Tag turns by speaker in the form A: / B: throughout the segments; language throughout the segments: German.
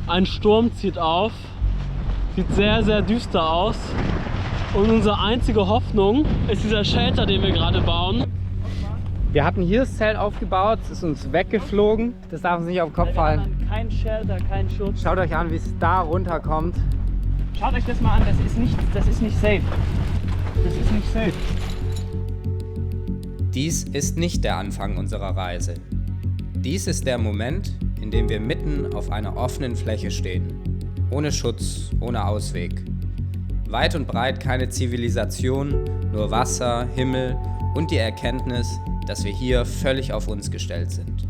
A: Ein Sturm zieht auf. Sieht sehr, sehr düster aus. Und unsere einzige Hoffnung ist dieser Shelter, den wir gerade bauen.
B: Wir hatten hier das Zelt aufgebaut, es ist uns weggeflogen. Das darf uns nicht auf den Kopf fallen.
A: Kein Shelter, kein Schutz.
B: Schaut euch an, wie es da runterkommt.
A: Schaut euch das mal an, das ist nicht safe. Das ist nicht safe.
C: Dies ist nicht der Anfang unserer Reise. Dies ist der Moment, in dem wir mitten auf einer offenen Fläche stehen. Ohne Schutz, ohne Ausweg. Weit und breit keine Zivilisation, nur Wasser, Himmel und die Erkenntnis, dass wir hier völlig auf uns gestellt sind.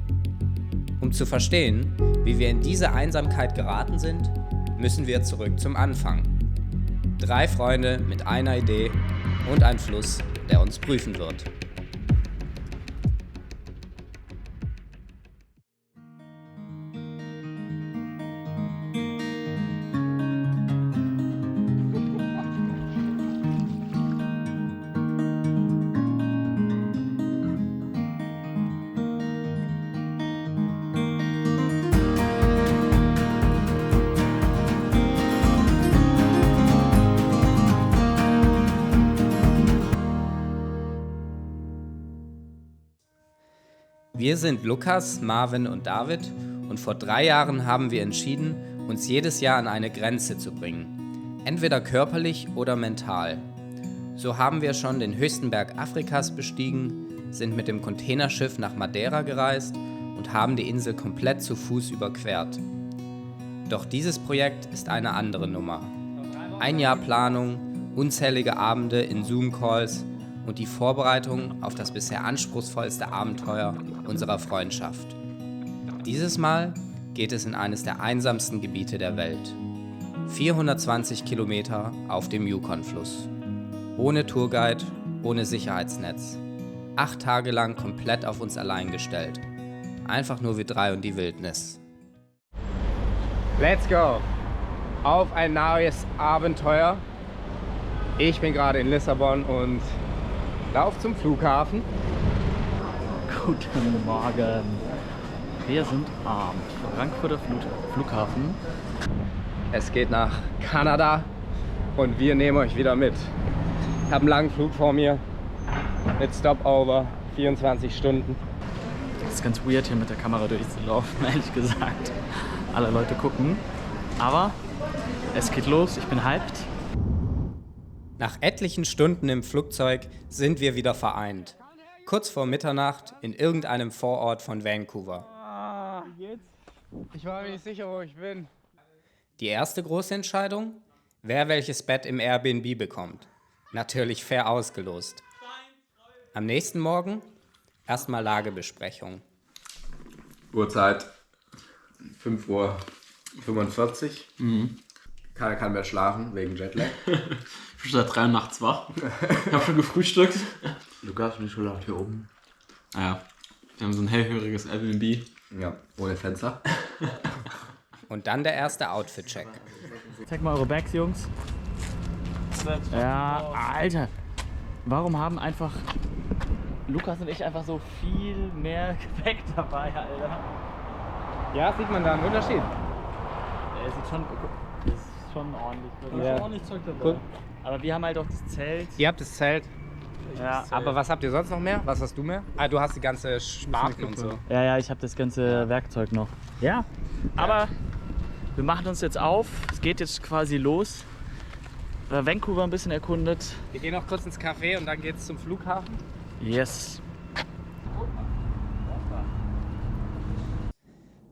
C: Um zu verstehen, wie wir in diese Einsamkeit geraten sind, müssen wir zurück zum Anfang. 3 Freunde mit einer Idee und ein Fluss, der uns prüfen wird. Wir sind Lukas, Marvin und David und vor 3 Jahren haben wir entschieden, uns jedes Jahr an eine Grenze zu bringen. Entweder körperlich oder mental. So haben wir schon den höchsten Berg Afrikas bestiegen, sind mit dem Containerschiff nach Madeira gereist und haben die Insel komplett zu Fuß überquert. Doch dieses Projekt ist eine andere Nummer. 1 Jahr Planung, unzählige Abende in Zoom-Calls und die Vorbereitung auf das bisher anspruchsvollste Abenteuer unserer Freundschaft. Dieses Mal geht es in eines der einsamsten Gebiete der Welt. 420 Kilometer auf dem Yukon-Fluss. Ohne Tourguide, ohne Sicherheitsnetz. 8 Tage lang komplett auf uns allein gestellt. Einfach nur wir 3 und die Wildnis.
B: Let's go! Auf ein neues Abenteuer. Ich bin gerade in Lissabon und lauf zum Flughafen.
A: Guten Morgen. Wir sind am Frankfurter Flughafen.
B: Es geht nach Kanada und wir nehmen euch wieder mit. Ich habe einen langen Flug vor mir mit Stopover, 24 Stunden.
A: Es ist ganz weird, hier mit der Kamera durchzulaufen, ehrlich gesagt. Alle Leute gucken. Aber es geht los, ich bin hyped.
C: Nach etlichen Stunden im Flugzeug sind wir wieder vereint. Kurz vor Mitternacht in irgendeinem Vorort von Vancouver.
B: Ich war mir nicht sicher, wo ich bin.
C: Die erste große Entscheidung? Wer welches Bett im Airbnb bekommt. Natürlich fair ausgelost. Am nächsten Morgen erstmal Lagebesprechung.
D: Uhrzeit 5:45 Uhr. Keiner kann mehr schlafen wegen Jetlag.
E: Ich bin seit 3 Uhr nachts wach. Ich habe schon gefrühstückt.
D: Lukas, nicht so laut hier oben.
E: Naja, wir haben so ein hellhöriges Airbnb.
D: Ja, ohne Fenster.
C: Und dann der erste Outfit-Check.
A: Zeig mal eure Bags, Jungs. Ja, Alter. Warum haben einfach Lukas und ich einfach so viel mehr Gepäck dabei, Alter?
B: Ja, sieht man da einen Unterschied?
A: Es ist schon ordentlich. Da
B: Ja.
A: ist ordentlich Zeug dabei.
B: Cool.
A: Aber wir haben halt auch das Zelt.
B: Ihr habt das Zelt.
A: Ja,
B: Aber was habt ihr sonst noch mehr? Was hast du mehr? Ah, du hast die ganze Spaten und so.
A: ja, ich habe das ganze Werkzeug noch. Ja, aber wir machen uns jetzt auf. Es geht jetzt quasi los. Vancouver ein bisschen erkundet.
B: Wir gehen noch kurz ins Café und dann geht's zum Flughafen.
A: Yes.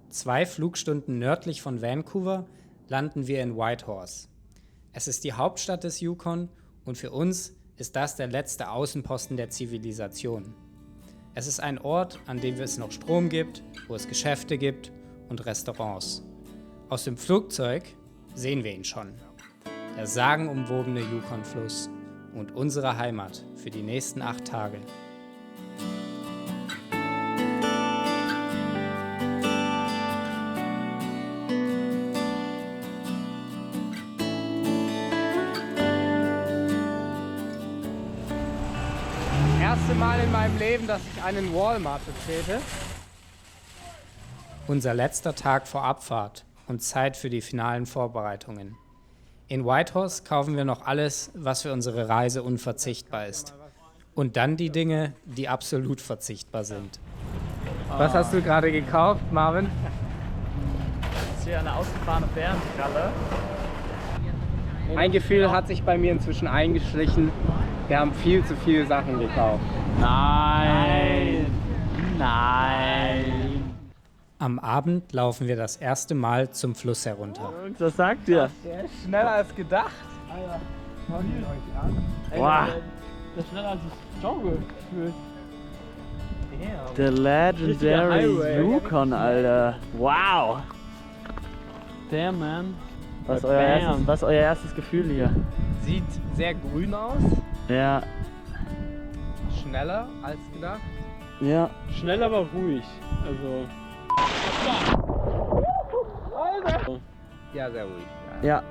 C: 2 Flugstunden nördlich von Vancouver landen wir in Whitehorse. Es ist die Hauptstadt des Yukon und für uns ist das der letzte Außenposten der Zivilisation. Es ist ein Ort, an dem es noch Strom gibt, wo es Geschäfte gibt und Restaurants. Aus dem Flugzeug sehen wir ihn schon. Der sagenumwobene Yukon-Fluss und unsere Heimat für die nächsten 8 Tage.
B: Erste Mal in meinem Leben, dass ich einen Walmart betrete.
C: Unser letzter Tag vor Abfahrt und Zeit für die finalen Vorbereitungen. In Whitehorse kaufen wir noch alles, was für unsere Reise unverzichtbar ist. Und dann die Dinge, die absolut verzichtbar sind.
B: Was hast du gerade gekauft, Marvin?
A: Das ist hier eine ausgefahrene Bärenkralle.
B: Ein Gefühl hat sich bei mir inzwischen eingeschlichen. Wir haben viel zu viele Sachen gekauft.
A: Nein! Nein!
C: Am Abend laufen wir das erste Mal zum Fluss herunter.
A: Jungs, was sagt ihr?
B: Der ist schneller als gedacht.
A: Boah,
E: Das ist schneller als ich jogge gefühlt.
A: der
E: Richtiger
A: Legendary
E: Highway.
A: Yukon, Alter. Wow!
E: Damn, man.
A: Was ist
E: Bam.
A: euer erstes Gefühl hier?
B: Sieht sehr grün aus.
A: Ja,
B: Schneller als gedacht.
A: ja.
E: Schnell, aber ruhig. Also.
B: Ja, sehr ruhig.
A: Ja.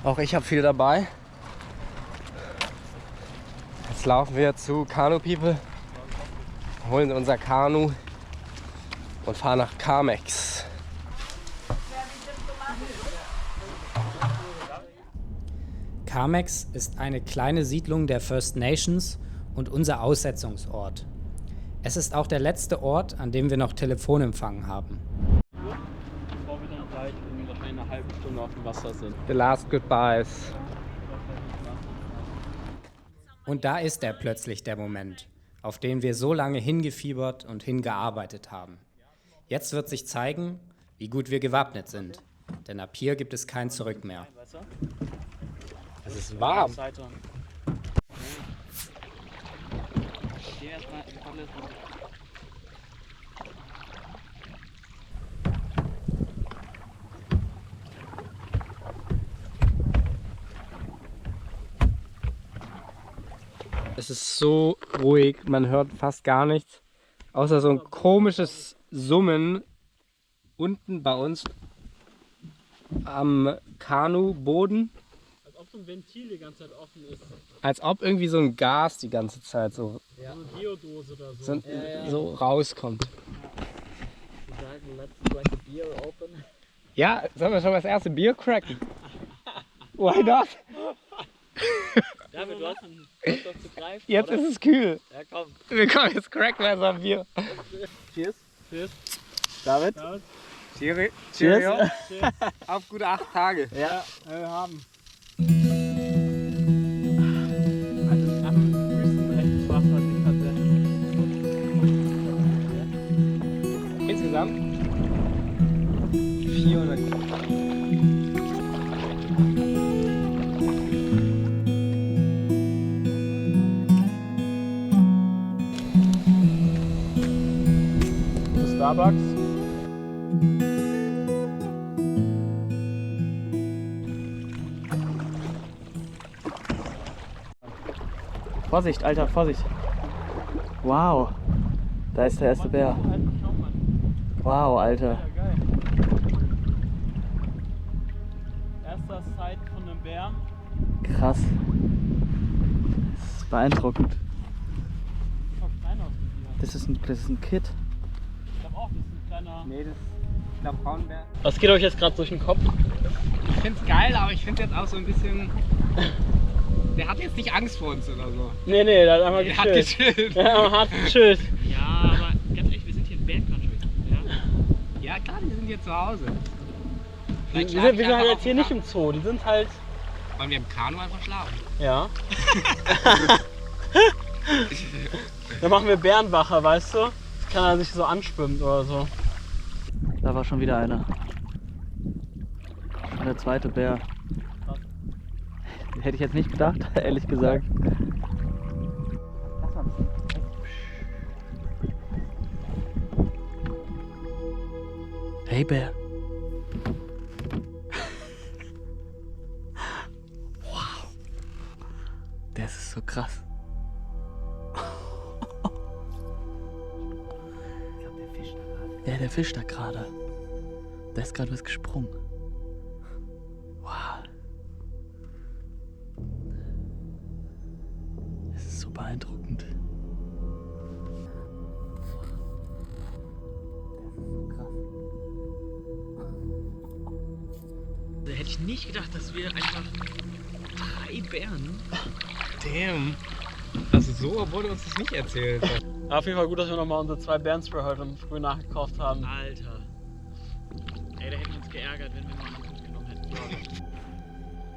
B: Auch ich habe viel dabei. Jetzt laufen wir zu Kanu People, holen unser Kanu und fahren nach Carmex.
C: Carmex ist eine kleine Siedlung der First Nations und unser Aussetzungsort. Es ist auch der letzte Ort, an dem wir noch Telefonempfang haben.
E: Bevor wir dann gleich irgendwie wahrscheinlich eine halbe Stunde auf dem Wasser sind.
B: The last goodbyes.
C: Und da ist er plötzlich der Moment, auf den wir so lange hingefiebert und hingearbeitet haben. Jetzt wird sich zeigen, wie gut wir gewappnet sind. Denn ab hier gibt es kein Zurück mehr.
B: Es ist warm.
E: Seite. Geh erstmal, die Paddel ist noch.
B: Es ist so ruhig, man hört fast gar nichts. Außer so ein komisches Summen unten bei uns am Kanuboden.
E: Als ob so ein Ventil die ganze Zeit offen ist.
B: Als ob irgendwie so ein Gas die ganze Zeit so,
E: So eine Geodose oder so.
B: so rauskommt.
A: Let's crack a beer open.
B: Ja, sollen wir schon mal das erste Bier cracken? Why not?
A: David, du hast doch zu greifen.
B: Jetzt
A: oder?
B: ist es kühl.
A: Ja, komm.
B: Wir kommen jetzt cracken wir so ein Bier.
A: Cheers.
E: Cheers.
A: David?
B: Cheerio.
A: Cheers.
B: Auf gute 8 Tage.
A: Ja.
E: Wir haben. Also, einfach mit Füßen echtes Wasser, Ding hat der.
B: Insgesamt 400
E: Starbucks.
A: Vorsicht, Alter, Vorsicht. Wow. Da ist der erste Bär. Wow, Alter.
E: Ja, geil. Erster Sight von einem Bär.
A: Krass. Das ist beeindruckend.
E: Sieht voll klein aus mit dir.
A: Das ist ein Kid.
E: Ich glaube auch, das ist ein kleiner.
B: Nee, ich glaube Frauenbär.
E: Was geht euch jetzt gerade durch den Kopf?
B: Ich find's geil, aber ich finde jetzt auch so ein bisschen. Der hat jetzt nicht Angst vor uns oder so.
E: Nee, der hat einfach
B: Der hat gechillt.
E: Ja, hat gechillt.
A: Ja, aber ganz ehrlich, wir sind hier im Bergcountry. Ja?
B: Ja klar, die sind hier zu Hause.
E: Wir
B: Vielleicht
E: sind,
B: schlafe ich
E: wir sind
B: einfach
E: halt
B: auf
E: jetzt hier
B: dem
E: nicht im Zoo, die sind halt.
B: Kanu. Wollen wir im Kanu einfach schlafen?
E: Ja. Dann machen wir Bärenwache, weißt du? Das kann er sich so anschwimmen oder so.
A: Da war schon wieder einer. Schon der zweite Bär. Hätte ich jetzt nicht gedacht, ehrlich gesagt. Hey Bär. Wow. Das ist so krass. Ja, der fischt da gerade. Da ist gerade was gesprungen. Da hätte ich nicht gedacht, dass wir einfach 3 Bären.
B: Damn. Also so wurde uns das nicht erzählt.
E: Auf jeden Fall gut, dass wir nochmal unsere 2 Bärenspray heute früh nachgekauft haben.
A: Alter. Ey, da hätten wir uns geärgert, wenn wir noch einen mitgenommen hätten, glaube ich.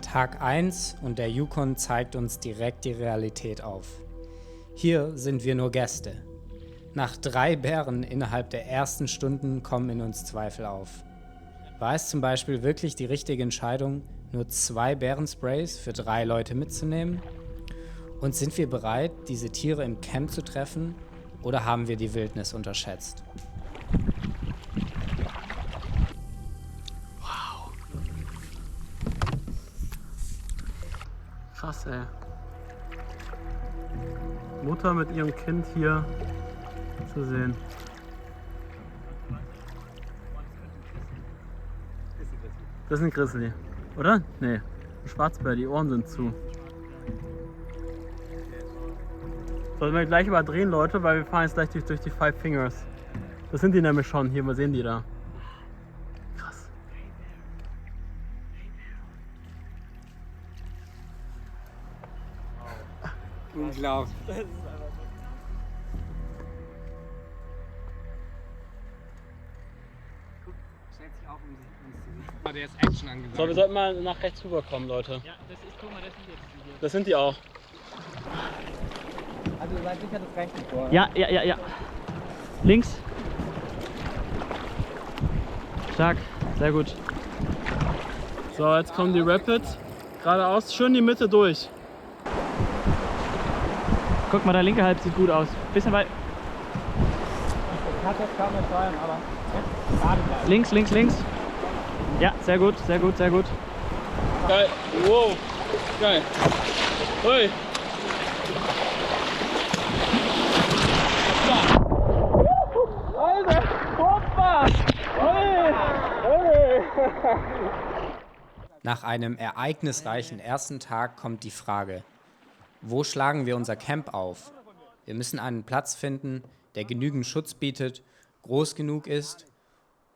C: Tag 1 und der Yukon zeigt uns direkt die Realität auf. Hier sind wir nur Gäste. Nach 3 Bären innerhalb der ersten Stunden kommen in uns Zweifel auf. War es zum Beispiel wirklich die richtige Entscheidung, nur 2 Bärensprays für 3 Leute mitzunehmen? Und sind wir bereit, diese Tiere im Camp zu treffen, oder haben wir die Wildnis unterschätzt?
E: Krass, ey. Mutter mit ihrem Kind hier zu sehen. Das ist ein Grizzly, oder? Nee, ein Schwarzbär, die Ohren sind zu. Sollten wir gleich überdrehen, Leute, weil wir fahren jetzt gleich durch die Five Fingers. Das sind die nämlich schon. Hier, wir sehen die da. Krass.
B: Unglaublich. Der ist Action angesagt.
E: So, wir sollten mal nach rechts rüberkommen, Leute.
A: Ja, das ist, guck mal, das sind jetzt die hier.
E: Das sind die auch.
B: Also ihr seid sicher das rechte Tor.
A: Ja. Links. Stark, sehr gut.
E: So, jetzt kommen die Rapids. Geradeaus, schön die Mitte durch.
A: Guck mal, der linke Halb sieht gut aus. Bisschen weit.
B: Hat das kaum mehr steuern, aber
A: Links. Ja, sehr gut.
E: Geil. Wow. Geil. Hui. Alter. Hoppa.
C: Nach einem ereignisreichen ersten Tag kommt die Frage: Wo schlagen wir unser Camp auf? Wir müssen einen Platz finden, der genügend Schutz bietet, groß genug ist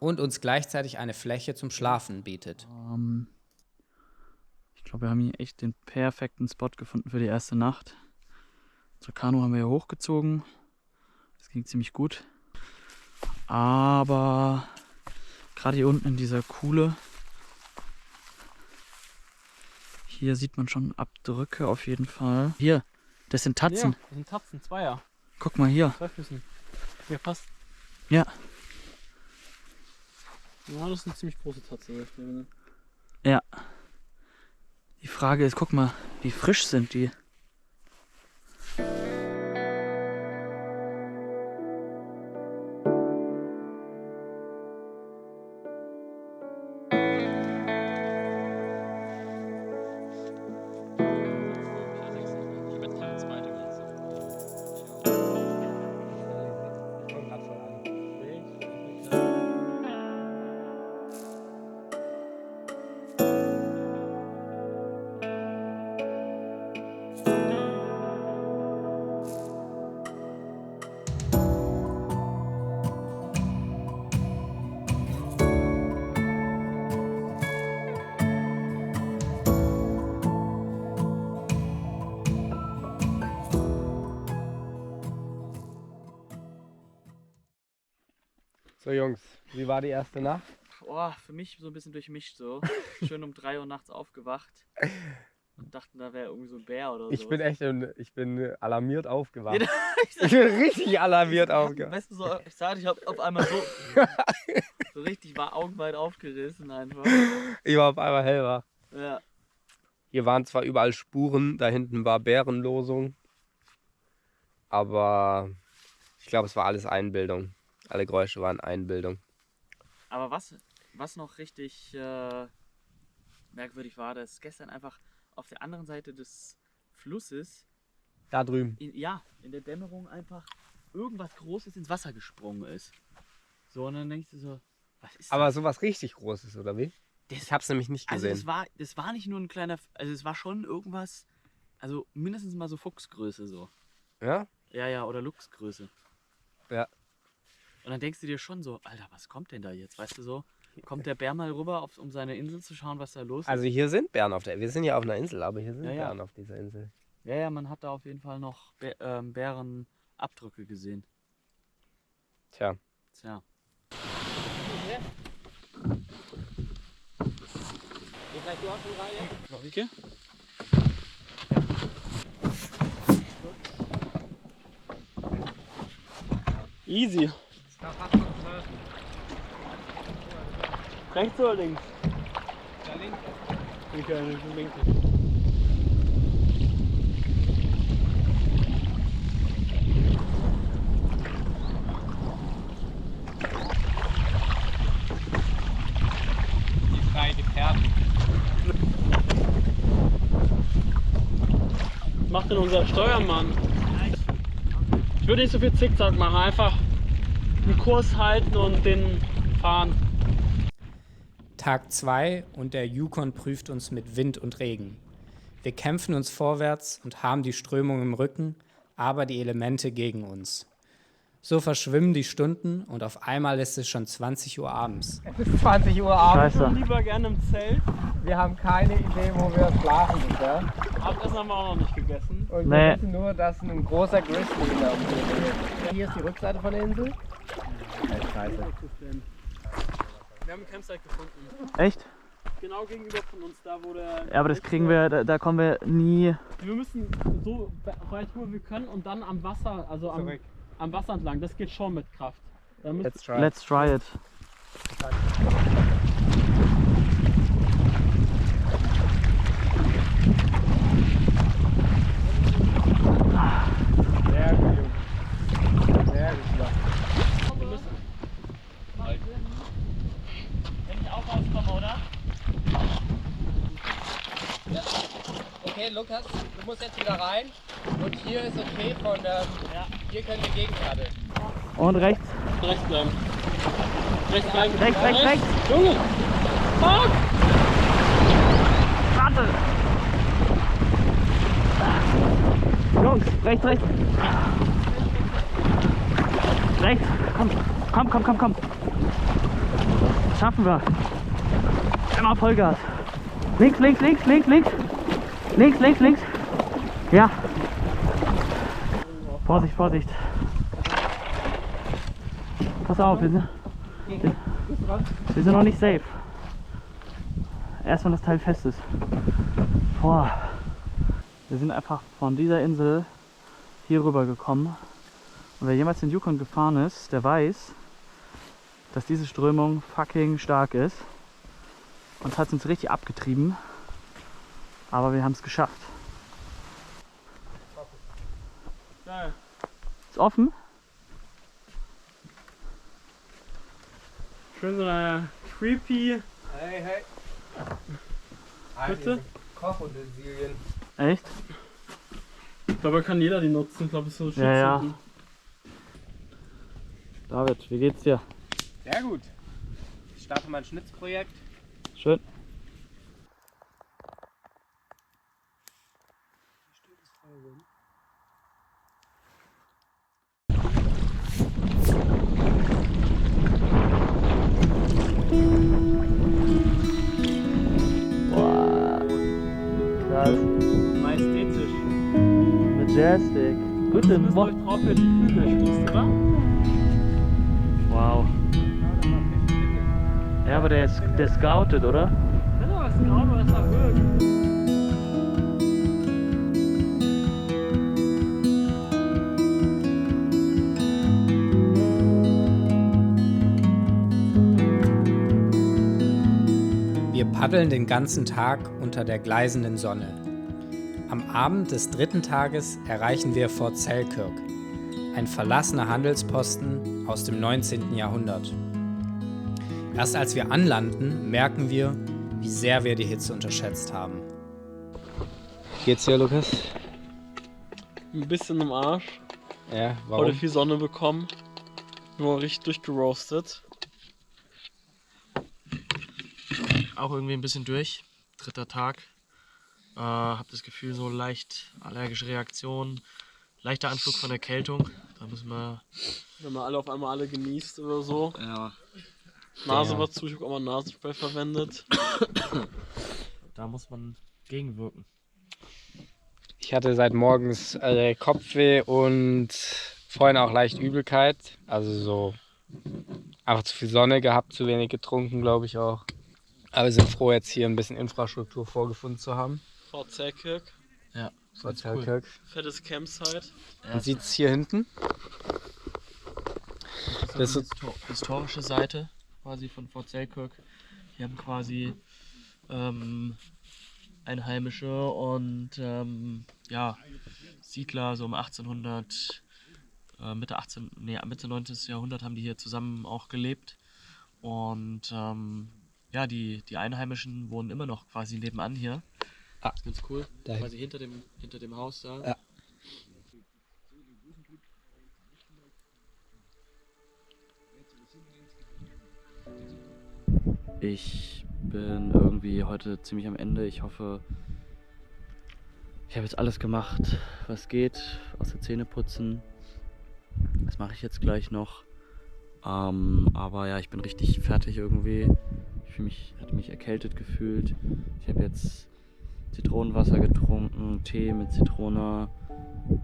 C: und uns gleichzeitig eine Fläche zum Schlafen bietet.
A: Ich glaube, wir haben hier echt den perfekten Spot gefunden für die erste Nacht. Unser Kanu haben wir hier hochgezogen. Das ging ziemlich gut. Aber gerade hier unten in dieser Kuhle, hier sieht man schon Abdrücke auf jeden Fall. Hier, das sind Tatzen.
E: Ja, das sind Tatzen, Zweier.
A: Guck mal hier.
E: 2 Füßen. Ja, passt.
A: Ja.
E: Ja, das ist eine ziemlich große Tatze.
A: Ja. Die Frage ist, guck mal, wie frisch sind die?
B: So Jungs, wie war die erste Nacht?
A: Oh, für mich so ein bisschen durchmischt so. Schön um 3 Uhr nachts aufgewacht und dachten, da wäre irgendwie so ein Bär oder so.
B: Ich bin alarmiert aufgewacht. Ich bin richtig alarmiert aufgewacht.
A: Weißt du, so, ich hab auf einmal so richtig war augenweit aufgerissen einfach.
B: Ich war auf einmal hellwach.
A: Ja.
B: Hier waren zwar überall Spuren, da hinten war Bärenlosung, aber ich glaube, es war alles Einbildung. Alle Geräusche waren Einbildung.
A: Aber was noch richtig merkwürdig war, dass gestern einfach auf der anderen Seite des Flusses,
B: Da drüben.
A: in der Dämmerung einfach irgendwas Großes ins Wasser gesprungen ist. So, und dann denkst du so, was ist
B: Aber
A: das?
B: sowas richtig Großes, oder wie? Ich hab's nämlich nicht
A: Also
B: gesehen.
A: das war nicht nur ein kleiner, also es war schon irgendwas, also mindestens mal so Fuchsgröße so.
B: Ja?
A: Ja, oder Luchsgröße.
B: Ja.
A: Und dann denkst du dir schon so, Alter, was kommt denn da jetzt? Weißt du so, kommt der Bär mal rüber, um seine Insel zu schauen, was da los ist?
B: Also hier sind Bären auf der... Wir sind ja auf einer Insel, aber hier sind
A: Ja, ja.
B: Bären auf dieser Insel.
A: Ja, ja, man hat da auf jeden Fall noch Bärenabdrücke gesehen.
B: Tja.
A: Tja. Okay.
E: Easy. Rechts oder links?
B: Ja, links.
E: Okay, links.
B: Die drei Gefährten.
E: Was macht denn unser Steuermann? Ich würde nicht so viel Zickzack machen, einfach einen Kurs halten und den fahren.
C: Tag 2 und der Yukon prüft uns mit Wind und Regen. Wir kämpfen uns vorwärts und haben die Strömung im Rücken, aber die Elemente gegen uns. So verschwimmen die Stunden und auf einmal ist es schon 20 Uhr abends.
B: Es ist 20 Uhr abends.
E: Ich bin lieber gerne im Zelt.
B: Wir haben keine Idee, wo wir schlafen bisher.
E: Abendessen haben wir auch noch nicht gegessen.
B: Und
A: Nee.
B: wir wissen nur, dass ein großer Grizzly in der Umgebung ist. Hier ist die Rückseite von der Insel. Scheiße.
E: Wir haben ein Campsite gefunden.
A: Echt?
E: Genau gegenüber von uns, da wo der...
A: Ja, aber das kriegen wir, da kommen wir nie.
E: Wir müssen so weit rüber wir können und dann am Wasser, also
B: Zurück.
E: am Wasser entlang. Das geht schon mit Kraft. Da müsst,
B: Let's try.
A: Let's try it.
B: Sehr gut, Jungs. Sehr gut gemacht.
E: wir müssen
A: Wenn ich auch rauskomme, oder?
B: Okay, Lukas, du musst jetzt wieder rein. Und hier ist okay von hier können wir gegenpaddeln.
A: Und rechts.
E: rechts bleiben. Rechts bleiben.
A: Rechts.
E: Junge! Fuck!
A: Warte! Jungs, rechts. Rechts. Komm. Das schaffen wir. Immer Vollgas. Links. Links. Ja. Vorsicht. Pass auf, wir sind noch nicht safe. Erst wenn das Teil fest ist. Boah. Wir sind einfach von dieser Insel hier rüber gekommen. Und wer jemals den Yukon gefahren ist, der weiß, dass diese Strömung fucking stark ist. Und hat uns richtig abgetrieben. Aber wir haben es geschafft.
E: Geil.
A: Ist offen?
E: Schön so eine creepy.
B: Hey.
E: Bitte?
B: Kochutensilien.
A: Echt?
E: Dabei kann jeder die nutzen. Ich glaube, es ist so schön.
A: Ja. David, wie geht's dir?
B: Sehr gut. Ich starte mein Schnitzprojekt.
A: Schön. Boah. Krass.
E: Majestätisch.
A: Majestic. Gute
E: Ihr müsst euch drauf für die Flügel schließen, oder?
A: Wow. Ja, aber der scoutet, oder?
E: Ja, ist genau, was er will.
C: Wir paddeln den ganzen Tag unter der gleißenden Sonne. Am Abend des 3. Tages erreichen wir Fort Selkirk, ein verlassener Handelsposten aus dem 19. Jahrhundert. Erst als wir anlanden, merken wir, wie sehr wir die Hitze unterschätzt haben.
B: Geht's dir, Lukas?
E: Ein bisschen im Arsch.
B: Ja,
E: Heute viel Sonne bekommen. Nur richtig durchgeroastet. Auch irgendwie ein bisschen durch. 3. Tag. Hab das Gefühl, so leicht allergische Reaktion. Leichter Anflug von Erkältung. Da müssen wir, wenn man alle auf einmal alle genießt oder so.
A: Ja.
E: Nase war zu, ich habe auch mal Nasenspray verwendet.
A: Da muss man gegenwirken.
B: Ich hatte seit morgens Kopfweh und vorhin auch leicht Übelkeit. Also so einfach zu viel Sonne gehabt, zu wenig getrunken, glaube ich auch. Aber wir sind froh, jetzt hier ein bisschen Infrastruktur vorgefunden zu haben.
E: VZ-Kirk.
A: Ja,
B: Cool.
E: Fettes Campsite.
B: Man sieht es hier hinten.
A: Das ist die historische Seite quasi von Fort Selkirk. Wir haben quasi Einheimische und Siedler so um 1800, Mitte 19. Jahrhundert haben die hier zusammen auch gelebt. Und die Einheimischen wohnen immer noch quasi nebenan hier. Das ist ganz cool.
B: Dahin.
A: Quasi hinter dem Haus da.
B: Ja.
A: Ich bin irgendwie heute ziemlich am Ende. Ich hoffe, ich habe jetzt alles gemacht, was geht, außer Zähne putzen. Das mache ich jetzt gleich noch. Aber ja, ich bin richtig fertig irgendwie. Hatte mich erkältet gefühlt. Ich habe jetzt Zitronenwasser getrunken, Tee mit Zitrone,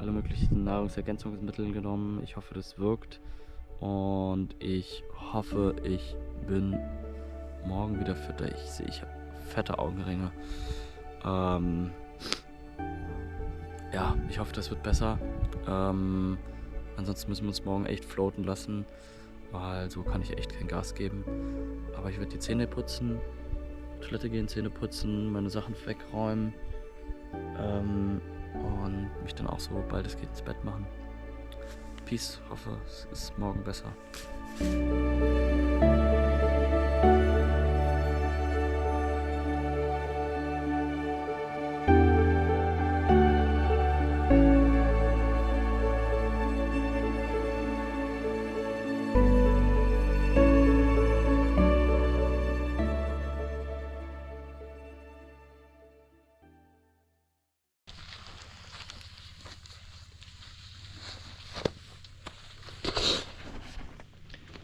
A: alle möglichen Nahrungsergänzungsmittel genommen. Ich hoffe, das wirkt. Und ich hoffe, ich bin morgen wieder fitter. Ich habe fette Augenringe. Ja, ich hoffe, das wird besser. Ansonsten müssen wir uns morgen echt floaten lassen, weil so kann ich echt kein Gas geben. Aber ich werde die Zähne putzen, Toilette gehen, Zähne putzen, meine Sachen wegräumen und mich dann auch so bald es geht ins Bett machen. Peace, hoffe, es ist morgen besser.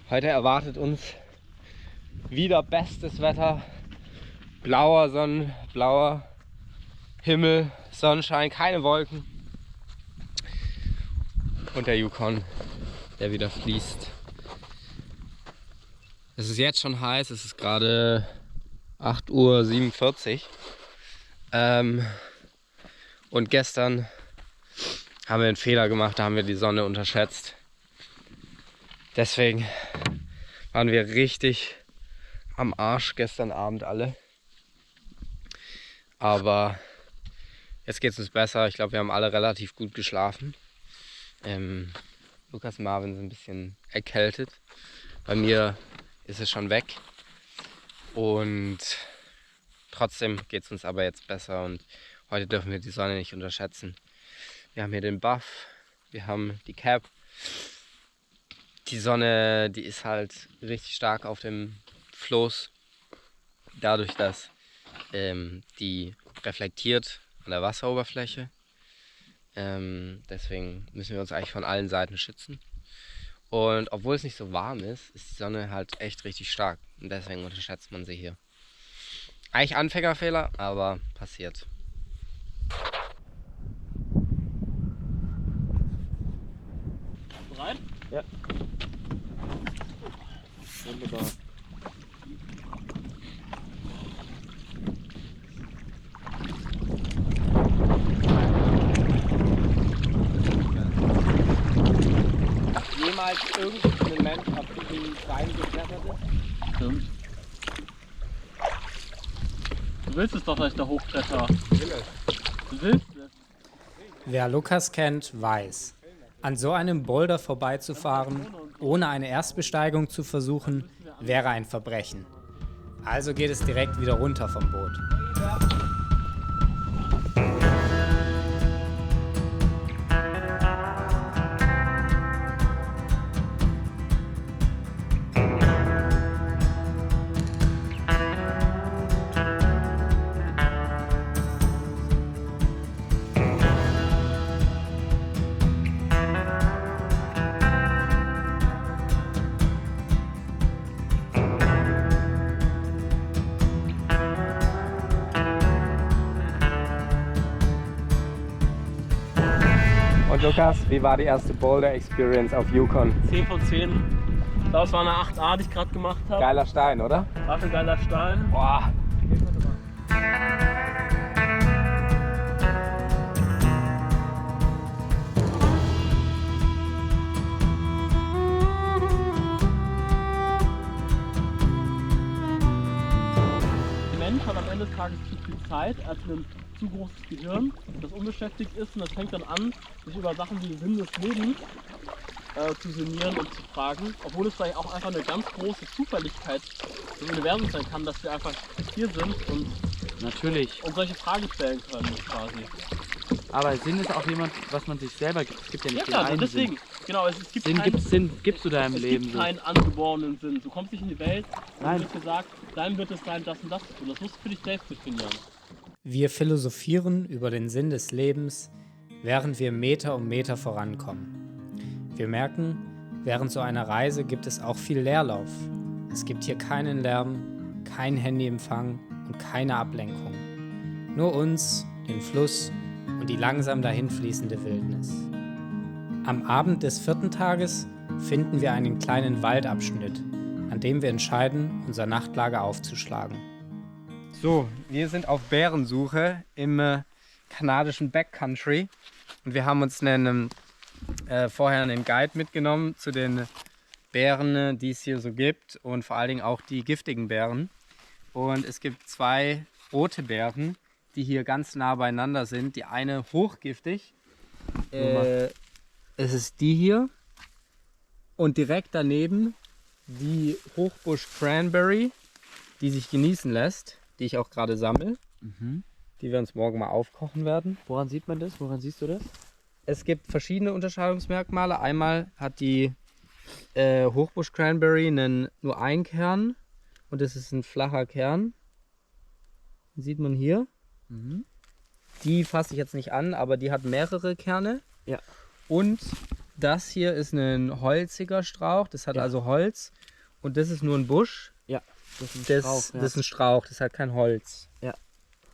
B: Heute erwartet uns wieder bestes Wetter. Blauer Himmel, Sonnenschein, keine Wolken. Und der Yukon, der wieder fließt. Es ist jetzt schon heiß, es ist gerade 8:47 Uhr. Und gestern haben wir einen Fehler gemacht, da haben wir die Sonne unterschätzt. Deswegen waren wir richtig am Arsch gestern Abend alle. Aber jetzt geht es uns besser. Ich glaube, wir haben alle relativ gut geschlafen. Lukas und Marvin sind ein bisschen erkältet. Bei mir ist es schon weg. Und trotzdem geht es uns aber jetzt besser. Und heute dürfen wir die Sonne nicht unterschätzen. Wir haben hier den Buff, wir haben die Cap. Die Sonne, die ist halt richtig stark auf dem Floß, dadurch, dass die reflektiert an der Wasseroberfläche. Deswegen müssen wir uns eigentlich von allen Seiten schützen. Und obwohl es nicht so warm ist, ist die Sonne halt echt richtig stark. Und deswegen unterschätzt man sie hier. Eigentlich Anfängerfehler, aber passiert.
E: Bereit?
B: Ja.
E: Wunderbar.
B: Jemals irgendein Mensch auf diesen Stein geklettert ist?
E: Stimmt. Du willst es doch, dass ich da hochkletter. Du willst es?
C: Wer Lukas kennt, weiß. An so einem Boulder vorbeizufahren, ohne eine Erstbesteigung zu versuchen, wäre ein Verbrechen. Also geht es direkt wieder runter vom Boot.
B: Lukas, wie war die erste Boulder-Experience auf Yukon?
E: 10 von 10. Ich glaube, es war eine 8A, die ich gerade gemacht habe.
B: Geiler Stein, oder?
E: War ein geiler Stein.
B: Boah.
E: Der Mensch hat am Ende des Tages zu viel Zeit, er hat ein zu großes Gehirn, das unbeschäftigt ist, und das fängt dann an, sich über Sachen wie den Sinn des Lebens zu sinnieren und zu fragen, obwohl es vielleicht auch einfach eine ganz große Zufälligkeit im Universum sein kann, dass wir einfach hier sind und
A: Natürlich.
E: solche Fragen stellen können quasi.
A: Aber Sinn ist auch jemand, was man sich selber gibt. Es gibt ja
E: Ja
A: nicht den
E: klar,
A: einen
E: deswegen.
A: Sinn.
E: Genau, es gibt
A: Sinn gibst du deinem
E: es
A: Leben
E: gibt
A: so.
E: keinen angeborenen Sinn. Du kommst nicht in die Welt und
A: Nein.
E: wird gesagt, dann wird es sein, das und das zu tun. Das musst du für dich selbst definieren.
C: Wir philosophieren über den Sinn des Lebens, während wir Meter um Meter vorankommen. Wir merken, während so einer Reise gibt es auch viel Leerlauf. Es gibt hier keinen Lärm, kein Handyempfang und keine Ablenkung. Nur uns, den Fluss und die langsam dahinfließende Wildnis. Am Abend des 4. Tages finden wir einen kleinen Waldabschnitt, an dem wir entscheiden, unser Nachtlager aufzuschlagen.
B: So, wir sind auf Bärensuche im kanadischen Backcountry und wir haben uns vorher einen Guide mitgenommen zu den Bären, die es hier so gibt und vor allen Dingen auch die giftigen Bären. Und es gibt 2 rote Bären, die hier ganz nah beieinander sind. Die eine hochgiftig, es ist die hier, und direkt daneben die Hochbusch Cranberry, die sich genießen lässt, die ich auch gerade sammle, die wir uns morgen mal aufkochen werden.
A: Woran sieht man das? Woran siehst du das?
B: Es gibt verschiedene Unterscheidungsmerkmale. Einmal hat die Hochbusch Cranberry nur einen Kern und das ist ein flacher Kern. Den sieht man hier. Die fasse ich jetzt nicht an, aber die hat mehrere Kerne.
A: Ja.
B: Und das hier ist ein holziger Strauch, das hat also Holz. Und das ist nur ein Busch.
A: Ja, das ist ein
B: Das,
A: Strauch. Ja.
B: das ist ein Strauch, das hat kein Holz.
A: Ja.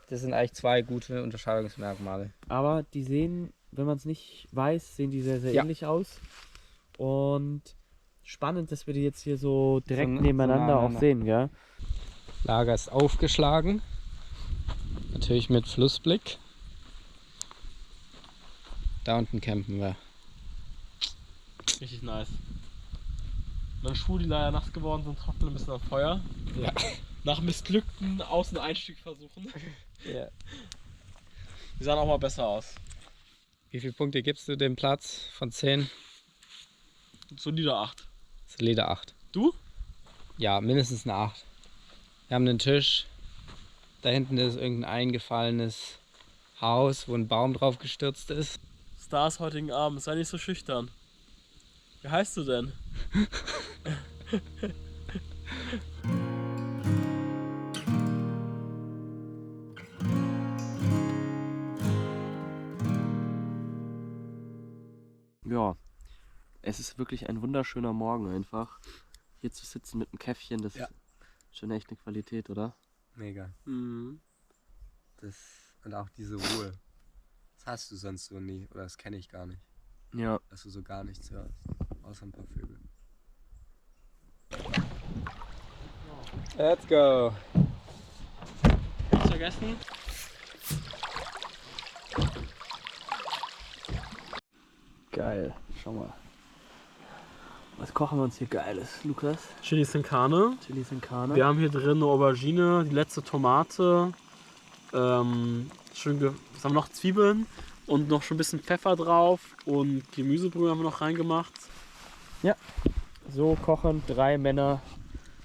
B: Das sind eigentlich 2 gute Unterscheidungsmerkmale.
A: Aber die sehen, wenn man es nicht weiß, sehen die sehr, sehr
B: Ja.
A: ähnlich aus. Und spannend, dass wir die jetzt hier so direkt
B: So
A: nebeneinander auch
B: naheinander.
A: sehen, gell?
B: Lager ist aufgeschlagen. Natürlich mit Flussblick. Da unten campen wir.
E: Richtig nice. Meine Schuhe, die leider nass geworden sind, trocknen ein bisschen am Feuer.
B: Ja.
E: Nach missglückten Außeneinstiegversuchen.
B: Ja.
E: Die sahen auch mal besser aus.
B: Wie viele Punkte gibst du dem Platz von 10?
E: Solider 8.
B: Solide 8.
E: Du?
B: Ja, mindestens eine 8. Wir haben einen Tisch. Da hinten ist irgendein eingefallenes Haus, wo ein Baum drauf gestürzt ist.
E: Stars heutigen Abend, sei nicht so schüchtern. Wie heißt du denn?
A: Ja, es ist wirklich ein wunderschöner Morgen einfach. Hier zu sitzen mit einem Käffchen, das
B: Ja.
A: ist schon echt eine Qualität, oder?
B: Mega.
E: Mhm.
B: Und auch diese Ruhe. Das hast du sonst so nie. Oder das kenne ich gar nicht.
A: Ja.
B: Dass du so gar nichts hörst. Außer ein paar Vögel. Let's go!
E: Nichts vergessen?
A: Geil, schau mal. Was kochen wir uns hier Geiles, Lukas?
E: Chilis in Carne.
A: Chilis in Carne.
E: Wir haben hier drin eine Aubergine, die letzte Tomate. Was haben wir noch? Zwiebeln und noch schon ein bisschen Pfeffer drauf und Gemüsebrühe haben wir noch reingemacht.
A: So kochen 3 Männer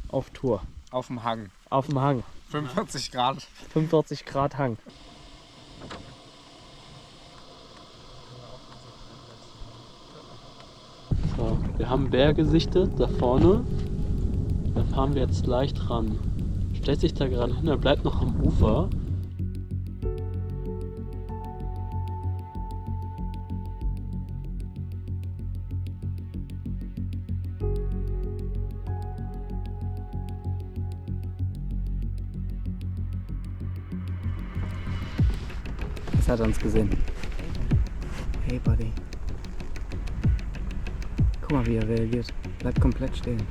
A: auf Tour.
B: Auf dem Hang.
A: Auf dem Hang.
B: 45 Grad.
A: 45 Grad Hang.
E: So, wir haben einen Berg gesichtet, da vorne. Da fahren wir jetzt leicht ran. Stellt sich da gerade hin, er bleibt noch am Ufer.
B: Jetzt hat er uns gesehen.
A: Hey Buddy.
F: Guck mal, wie er reagiert. Bleibt komplett stehen.